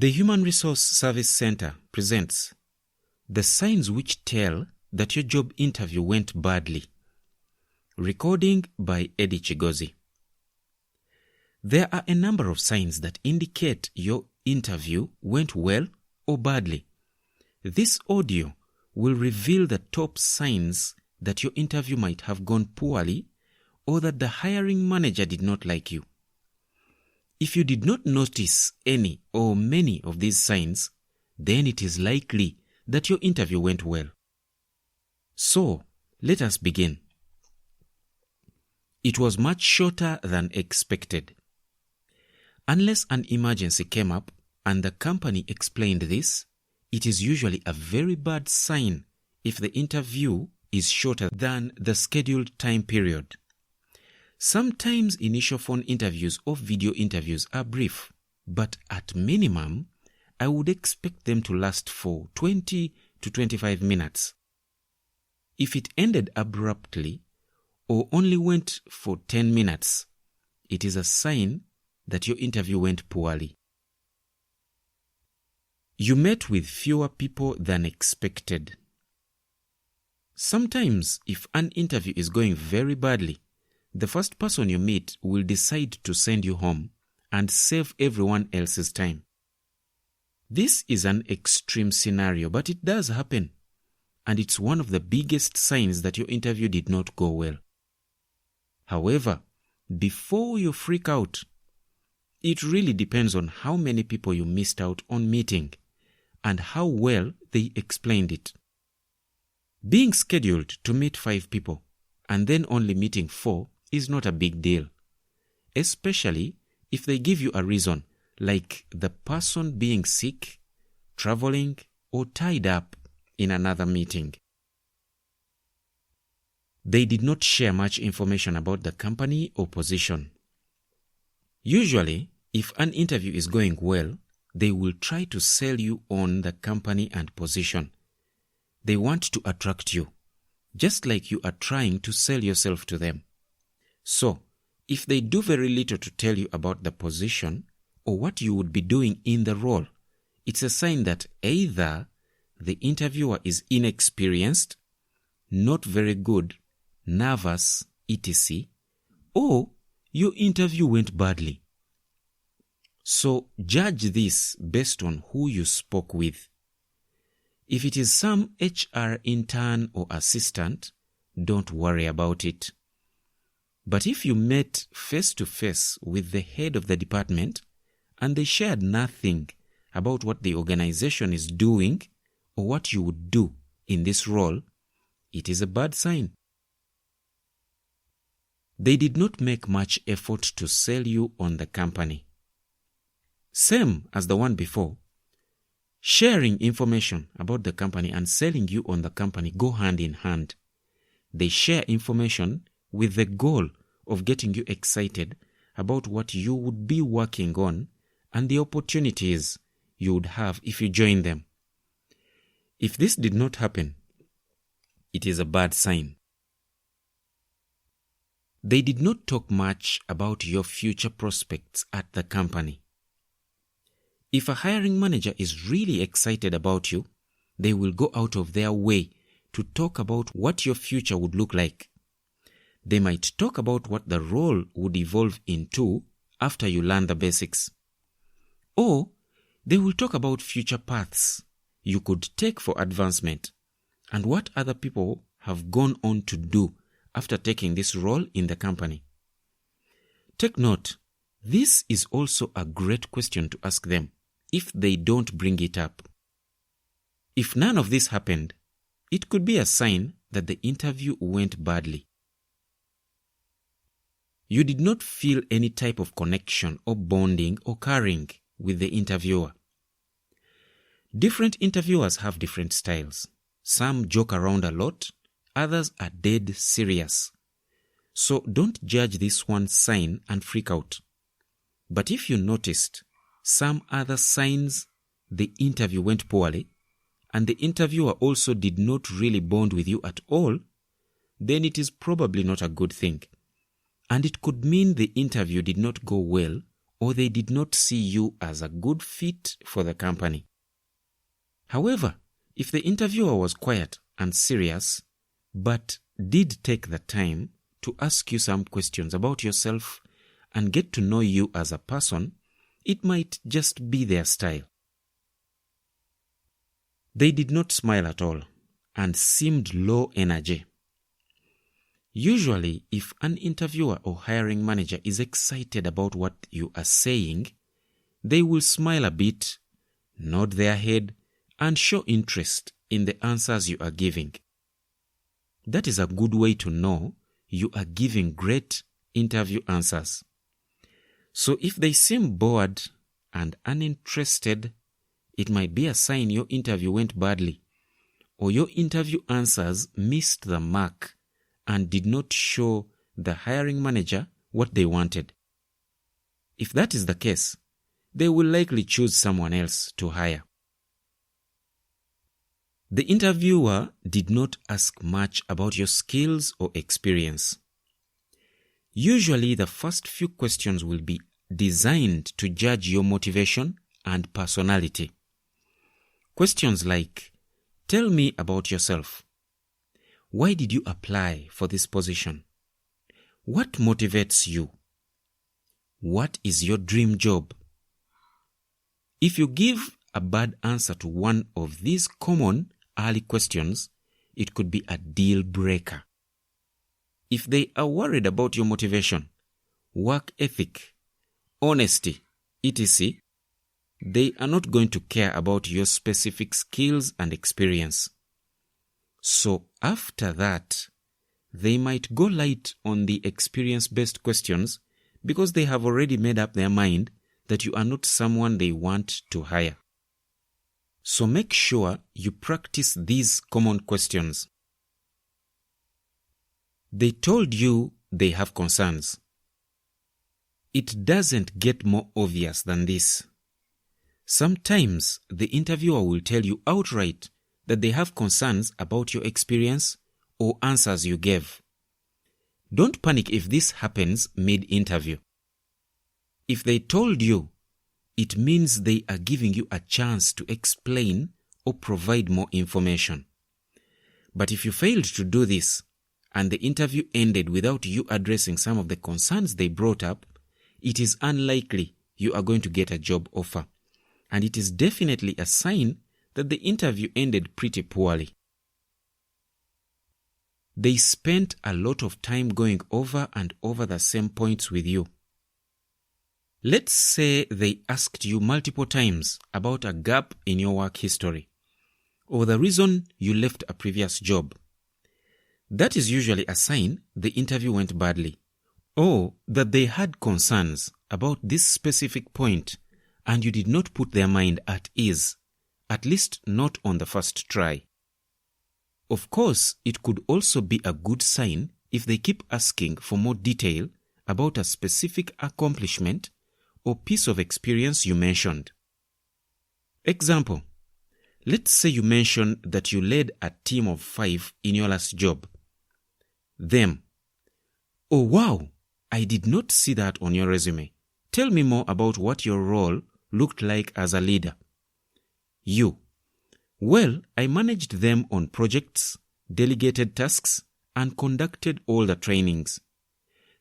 The Human Resource Service Center presents The Signs Which Tell That Your Job Interview Went Badly. Recording by Eddie Chigozi. There are a number of signs that indicate your interview went well or badly. This audio will reveal the top signs that your interview might have gone poorly or that the hiring manager did not like you. If you did not notice any or many of these signs, then it is likely that your interview went well. So, let us begin. It was much shorter than expected. Unless an emergency came up and the company explained this, it is usually a very bad sign if the interview is shorter than the scheduled time period. Sometimes initial phone interviews or video interviews are brief, but at minimum, I would expect them to last for 20 to 25 minutes. If it ended abruptly or only went for 10 minutes, it is a sign that your interview went poorly. You met with fewer people than expected. Sometimes, if an interview is going very badly, the first person you meet will decide to send you home and save everyone else's time. This is an extreme scenario, but it does happen, and it's one of the biggest signs that your interview did not go well. However, before you freak out, it really depends on how many people you missed out on meeting and how well they explained it. Being scheduled to meet 5 people and then only meeting 4 is not a big deal, especially if they give you a reason like the person being sick, traveling, or tied up in another meeting. They did not share much information about the company or position. Usually, if an interview is going well, they will try to sell you on the company and position. They want to attract you, just like you are trying to sell yourself to them. So, if they do very little to tell you about the position or what you would be doing in the role, it's a sign that either the interviewer is inexperienced, not very good, nervous, etc., or your interview went badly. So, judge this based on who you spoke with. If it is some HR intern or assistant, don't worry about it. But if you met face-to-face with the head of the department and they shared nothing about what the organization is doing or what you would do in this role, it is a bad sign. They did not make much effort to sell you on the company. Same as the one before, sharing information about the company and selling you on the company go hand in hand. They share information with the goal of getting you excited about what you would be working on and the opportunities you would have if you join them. If this did not happen, it is a bad sign. They did not talk much about your future prospects at the company. If a hiring manager is really excited about you, they will go out of their way to talk about what your future would look like. They might talk about what the role would evolve into after you learn the basics. Or they will talk about future paths you could take for advancement and what other people have gone on to do after taking this role in the company. Take note, this is also a great question to ask them if they don't bring it up. If none of this happened, it could be a sign that the interview went badly. You did not feel any type of connection or bonding or caring with the interviewer. Different interviewers have different styles. Some joke around a lot, others are dead serious. So don't judge this one sign and freak out. But if you noticed some other signs the interview went poorly, and the interviewer also did not really bond with you at all, then it is probably not a good thing. And it could mean the interview did not go well or they did not see you as a good fit for the company. However, if the interviewer was quiet and serious, but did take the time to ask you some questions about yourself and get to know you as a person, it might just be their style. They did not smile at all and seemed low energy. Usually, if an interviewer or hiring manager is excited about what you are saying, they will smile a bit, nod their head, and show interest in the answers you are giving. That is a good way to know you are giving great interview answers. So if they seem bored and uninterested, it might be a sign your interview went badly, or your interview answers missed the mark and did not show the hiring manager what they wanted. If that is the case, they will likely choose someone else to hire. The interviewer did not ask much about your skills or experience. Usually, the first few questions will be designed to judge your motivation and personality. Questions like, tell me about yourself. Why did you apply for this position? What motivates you? What is your dream job? If you give a bad answer to one of these common early questions, it could be a deal breaker. If they are worried about your motivation, work ethic, honesty, etc., they are not going to care about your specific skills and experience. So after that, they might go light on the experience-based questions because they have already made up their mind that you are not someone they want to hire. So make sure you practice these common questions. They told you they have concerns. It doesn't get more obvious than this. Sometimes the interviewer will tell you outright that they have concerns about your experience or answers you gave. Don't panic if this happens mid-interview. If they told you, it means they are giving you a chance to explain or provide more information. But if you failed to do this, and the interview ended without you addressing some of the concerns they brought up, it is unlikely you are going to get a job offer. And it is definitely a sign that the interview ended pretty poorly. They spent a lot of time going over and over the same points with you. Let's say they asked you multiple times about a gap in your work history, or the reason you left a previous job. That is usually a sign the interview went badly, or that they had concerns about this specific point and you did not put their mind at ease, at least not on the first try. Of course, it could also be a good sign if they keep asking for more detail about a specific accomplishment or piece of experience you mentioned. Example, let's say you mentioned that you led a team of 5 in your last job. Them, oh wow, I did not see that on your resume. Tell me more about what your role looked like as a leader. You, well, I managed them on projects, delegated tasks, and conducted all the trainings.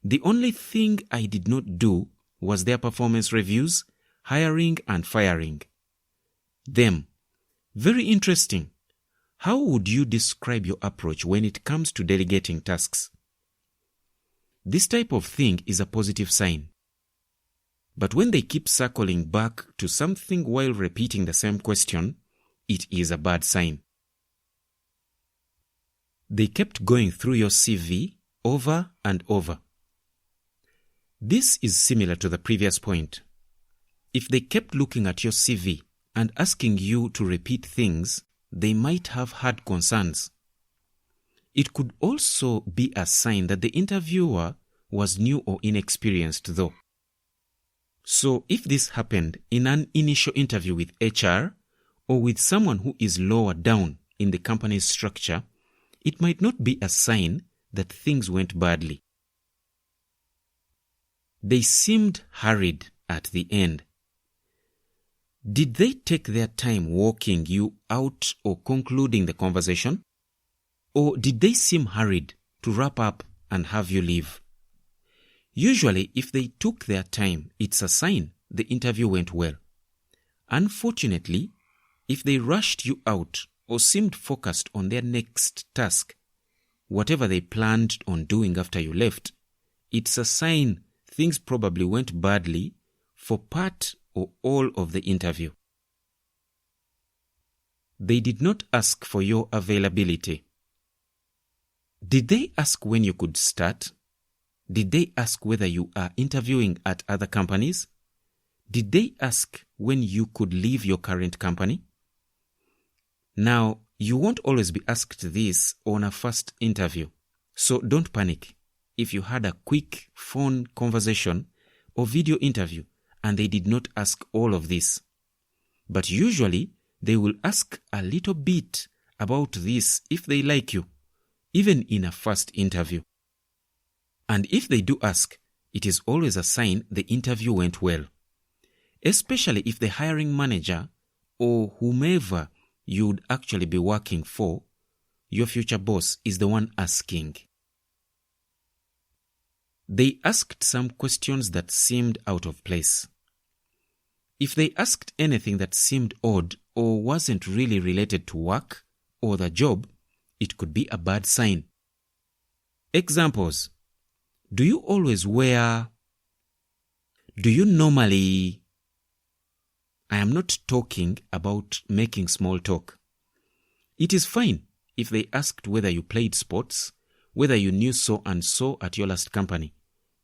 The only thing I did not do was their performance reviews, hiring and firing. Them, very interesting. How would you describe your approach when it comes to delegating tasks? This type of thing is a positive sign. But when they keep circling back to something while repeating the same question, it is a bad sign. They kept going through your CV over and over. This is similar to the previous point. If they kept looking at your CV and asking you to repeat things, they might have had concerns. It could also be a sign that the interviewer was new or inexperienced though. So if this happened in an initial interview with HR or with someone who is lower down in the company's structure, it might not be a sign that things went badly. They seemed hurried at the end. Did they take their time walking you out or concluding the conversation? Or did they seem hurried to wrap up and have you leave? Usually, if they took their time, it's a sign the interview went well. Unfortunately, if they rushed you out or seemed focused on their next task, whatever they planned on doing after you left, it's a sign things probably went badly for part or all of the interview. They did not ask for your availability. Did they ask when you could start? Did they ask whether you are interviewing at other companies? Did they ask when you could leave your current company? Now, you won't always be asked this on a first interview, so don't panic if you had a quick phone conversation or video interview and they did not ask all of this. But usually, they will ask a little bit about this if they like you, even in a first interview. And if they do ask, it is always a sign the interview went well, especially if the hiring manager or whomever you'd actually be working for, your future boss, is the one asking. They asked some questions that seemed out of place. If they asked anything that seemed odd or wasn't really related to work or the job, it could be a bad sign. Examples: do you always wear? Do you normally? I am not talking about making small talk. It is fine if they asked whether you played sports, whether you knew so and so at your last company,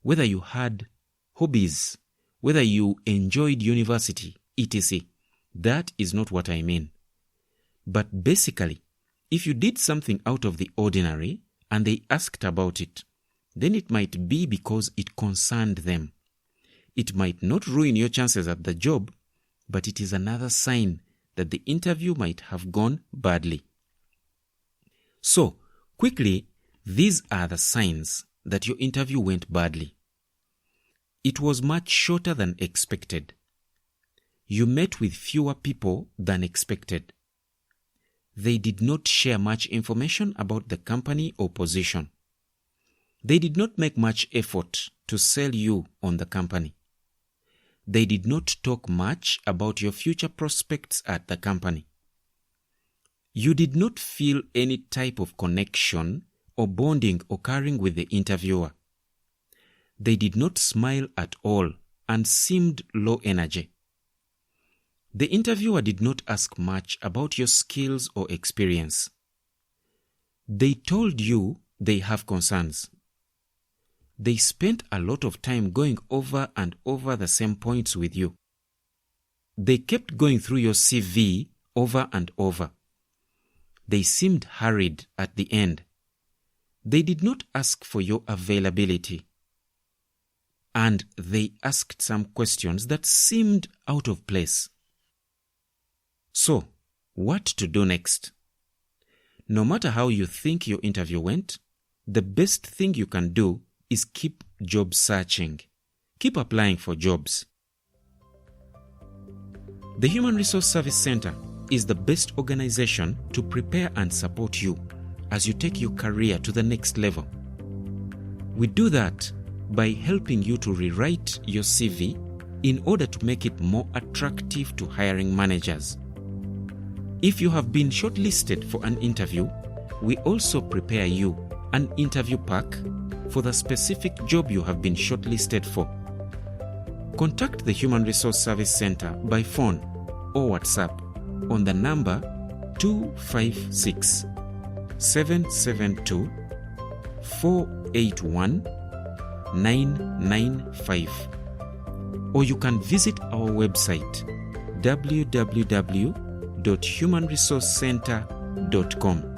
whether you had hobbies, whether you enjoyed university, etc. That is not what I mean. But basically, if you did something out of the ordinary and they asked about it, then it might be because it concerned them. It might not ruin your chances at the job, but it is another sign that the interview might have gone badly. So, quickly, these are the signs that your interview went badly. It was much shorter than expected. You met with fewer people than expected. They did not share much information about the company or position. They did not make much effort to sell you on the company. They did not talk much about your future prospects at the company. You did not feel any type of connection or bonding occurring with the interviewer. They did not smile at all and seemed low energy. The interviewer did not ask much about your skills or experience. They told you they have concerns. They spent a lot of time going over and over the same points with you. They kept going through your CV over and over. They seemed hurried at the end. They did not ask for your availability. And they asked some questions that seemed out of place. So, what to do next? No matter how you think your interview went, the best thing you can do is keep job searching. Keep applying for jobs. The Human Resource Service Center is the best organization to prepare and support you as you take your career to the next level. We do that by helping you to rewrite your CV in order to make it more attractive to hiring managers. If you have been shortlisted for an interview, we also prepare you an interview pack for the specific job you have been shortlisted for. Contact the Human Resource Service Center by phone or WhatsApp on the number 256 772 481 995, or you can visit our website www.humanresourcecenter.com.